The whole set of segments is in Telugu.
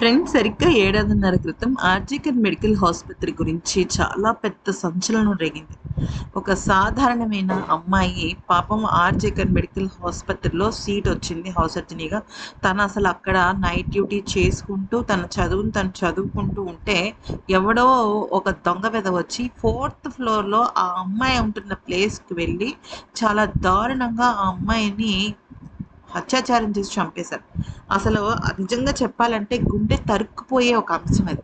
ఫ్రెండ్స్ సరిగ్గా ఏడాదిన్నర క్రితం ఆర్జికర్ మెడికల్ ఆసుపత్రి గురించి చాలా పెద్ద సంచలనం రేగింది. ఒక సాధారణమైన అమ్మాయి పాపం ఆర్జికర్ మెడికల్ ఆసుపత్రిలో సీట్ వచ్చింది హౌస్ సర్జనీగా. తను అసలు అక్కడ నైట్ డ్యూటీ చేసుకుంటూ తన చదువును తను చదువుకుంటూ ఉంటే ఎవడో ఒక దొంగ వెధవ వచ్చి ఫోర్త్ ఫ్లోర్‌లో ఆ అమ్మాయి ఉంటున్న ప్లేస్‌కి వెళ్ళి చాలా దారుణంగా ఆ అమ్మాయిని అత్యాచారం చేసి చంపేశారు. అసలు నిజంగా చెప్పాలంటే గుండె తరుక్కుపోయే ఒక అంశం అది.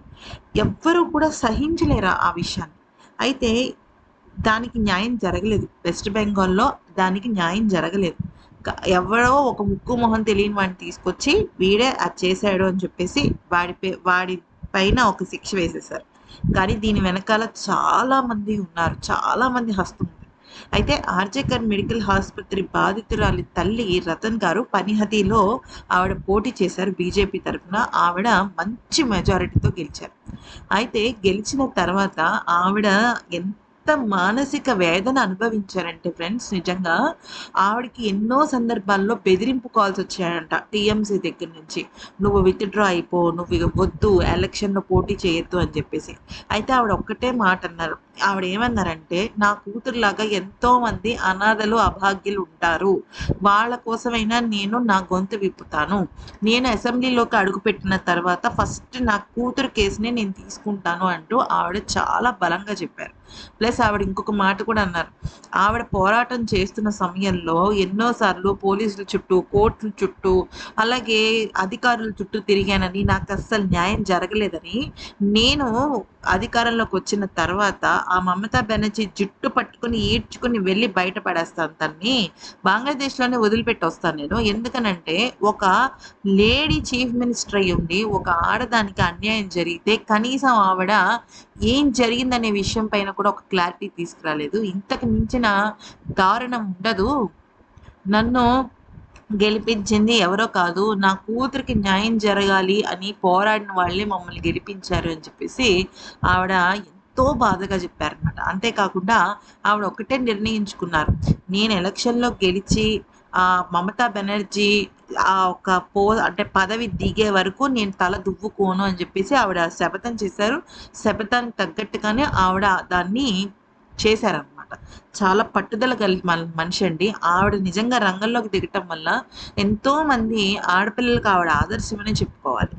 ఎవ్వరు కూడా సహించలేరు ఆ విషయాన్ని. అయితే దానికి న్యాయం జరగలేదు. వెస్ట్ బెంగాల్‌లో దానికి న్యాయం జరగలేదు. ఎవరో ఒక ముక్కు, మొహం తెలియని వాడిని తీసుకొచ్చి వీడే అది చేశాడు అని చెప్పేసి వాడి పైన ఒక శిక్ష వేసేశారు. కానీ దీని వెనకాల చాలామంది ఉన్నారు. చాలామంది హస్తం ఉంది. అయితే ఆర్‌జేకర్ మెడికల్ ఆసుపత్రి బాధితురాలి తల్లి రతన్ గారు పనిహతిలో ఆవిడ పోటీ చేశారు బీజేపీ తరఫున. ఆవిడ మంచి మెజారిటీతో గెలిచారు. అయితే గెలిచిన తర్వాత ఆవిడ ఎంత మానసిక వేదన అనుభవించారంటే ఫ్రెండ్స్ నిజంగా ఆవిడకి ఎన్నో సందర్భాల్లో బెదిరింపు కాల్స్ వచ్చాయంట టీఎంసీ దగ్గర నుంచి. నువ్వు విత్‌డ్రా అయిపో, నువ్వు ఇక వద్దు ఎలక్షన్‌లో పోటీ చేయొద్దు అని చెప్పేసి. అయితే ఆవిడ ఒక్కటే మాట అన్నారు. ఆవిడ ఏమన్నారంటే, నా కూతురులాగా ఎంతోమంది అనాథలు, అభాగ్యులు ఉంటారు. వాళ్ళ కోసమైనా నేను నా గొంతు విప్పుతాను. నేను అసెంబ్లీలోకి అడుగుపెట్టిన తర్వాత ఫస్ట్ నా కూతురు కేసునే నేను తీసుకుంటాను అంటూ ఆవిడ చాలా బలంగా చెప్పారు. ప్లస్ ఆవిడ ఇంకొక మాట కూడా అన్నారు. ఆవిడ పోరాటం చేస్తున్న సమయంలో ఎన్నో సార్లు పోలీసుల చుట్టూ, కోర్టుల చుట్టూ, అలాగే అధికారుల చుట్టూ తిరిగానని, నాకు అస్సలు న్యాయం జరగలేదని, నేను అధికారంలోకి వచ్చిన తర్వాత ఆ మమతా బెనర్జీ జుట్టు పట్టుకొని ఈడ్చుకొని వెళ్ళి బయట పడేస్తాను తన్ని. బంగ్లాదేశ్‌లోనే వదిలిపెట్టి వస్తాను నేను. ఎందుకనంటే ఒక లేడీ చీఫ్ మినిస్టర్ అయ్యుండి ఒక ఆడదానికి అన్యాయం జరిగితే కనీసం ఆవిడ ఏం జరిగిందనే విషయం పైన కూడా ఒక క్లారిటీ తీసుకురాలేదు. ఇంతకు మించిన దారుణం ఉండదు. నన్ను గెలిపించింది ఎవరో కాదు. నా కూతురికి న్యాయం జరగాలి అని పోరాడిన వాళ్ళే మమ్మల్ని గెలిపించారు అని చెప్పేసి ఆవిడ ఎంతో బాధగా చెప్పారనమాట. అంతేకాకుండా ఆవిడ ఒక్కటే నిర్ణయించుకున్నారు. నేను ఎలక్షన్‌లో గెలిచి మమతా బెనర్జీ ఒక అంటే పదవి దిగే వరకు నేను తల దువ్వుకోను అని చెప్పేసి ఆవిడ శపథం చేశారు. శపథానికి తగ్గట్టుగానే ఆవిడ దాన్ని చేశారనమాట. చాలా పట్టుదల మనిషి అండి. ఆవిడ నిజంగా రంగంలోకి దిగటం వల్ల ఎంతోమంది ఆడపిల్లలకి ఆవిడ ఆదర్శమనే చెప్పుకోవాలి.